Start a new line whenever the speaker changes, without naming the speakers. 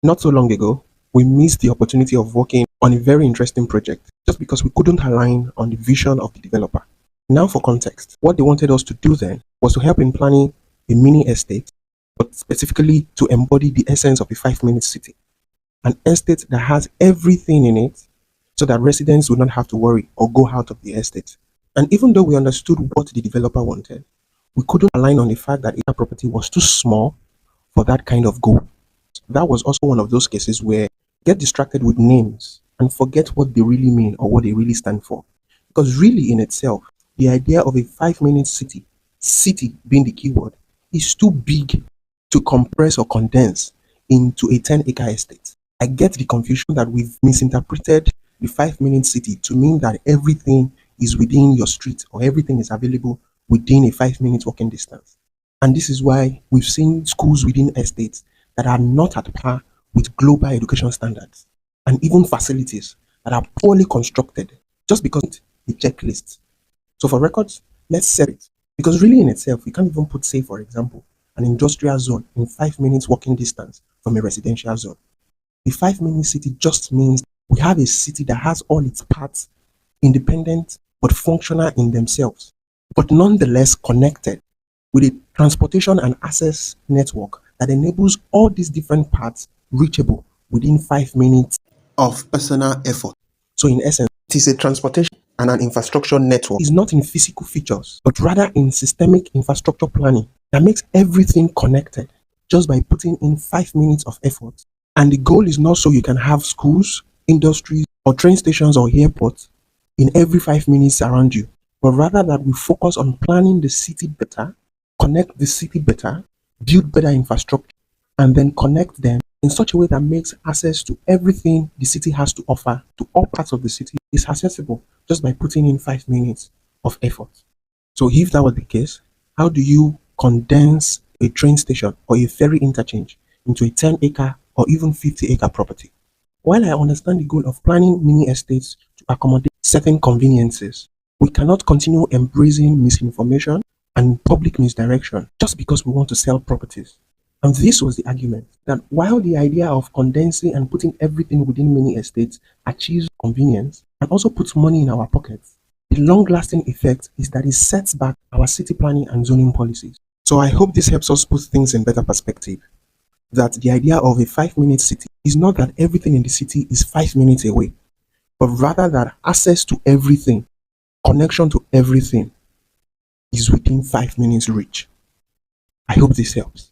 Not so long ago, we missed the opportunity of working on a very interesting project just because we couldn't align on the vision of the developer. Now, for context, what they wanted us to do then was to help in planning a mini estate, but specifically to embody the essence of a 5 minute city. An estate that has everything in it so that residents would not have to worry or go out of the estate. And even though we understood what the developer wanted, we couldn't align on the fact that our property was too small for that kind of goal. That was also one of those cases where get distracted with names and forget what they really mean or what they really stand for. Because really in itself, the idea of a 5 minute city being the keyword, is too big to compress or condense into a 10-acre estate. I get the confusion that we've misinterpreted the 5 minute city to mean that everything is within your street or everything is available within a 5 minute walking distance. And this is why we've seen schools within estates that are not at par with global education standards and even facilities that are poorly constructed just because it's a checklist. So for records, let's set it. Because really in itself, we can't even put, say, for example, an industrial zone in 5 minutes walking distance from a residential zone. The 5 minute city just means we have a city that has all its parts independent but functional in themselves, but nonetheless connected with a transportation and access network that enables all these different parts reachable within 5 minutes of personal effort. So, in essence, it is a transportation and an infrastructure network. It's not in physical features, but rather in systemic infrastructure planning that makes everything connected just by putting in 5 minutes of effort. And the goal is not so you can have schools, industries, or train stations or airports in every 5 minutes around you, but rather that we focus on planning the city better, connect the city better, build better infrastructure, and then connect them in such a way that makes access to everything the city has to offer to all parts of the city is accessible just by putting in 5 minutes of effort. So if that was the case, how do you condense a train station or a ferry interchange into a 10-acre or even 50-acre property? While I understand the goal of planning mini estates to accommodate certain conveniences, we cannot continue embracing misinformation and public misdirection just because we want to sell properties. And this was the argument that while the idea of condensing and putting everything within mini estates achieves convenience and also puts money in our pockets, the long lasting effect is that it sets back our city planning and zoning policies. So I hope this helps us put things in better perspective. That the idea of a 5 minute city is not that everything in the city is 5 minutes away, but rather that access to everything, connection to everything is within 5 minutes reach. I hope this helps.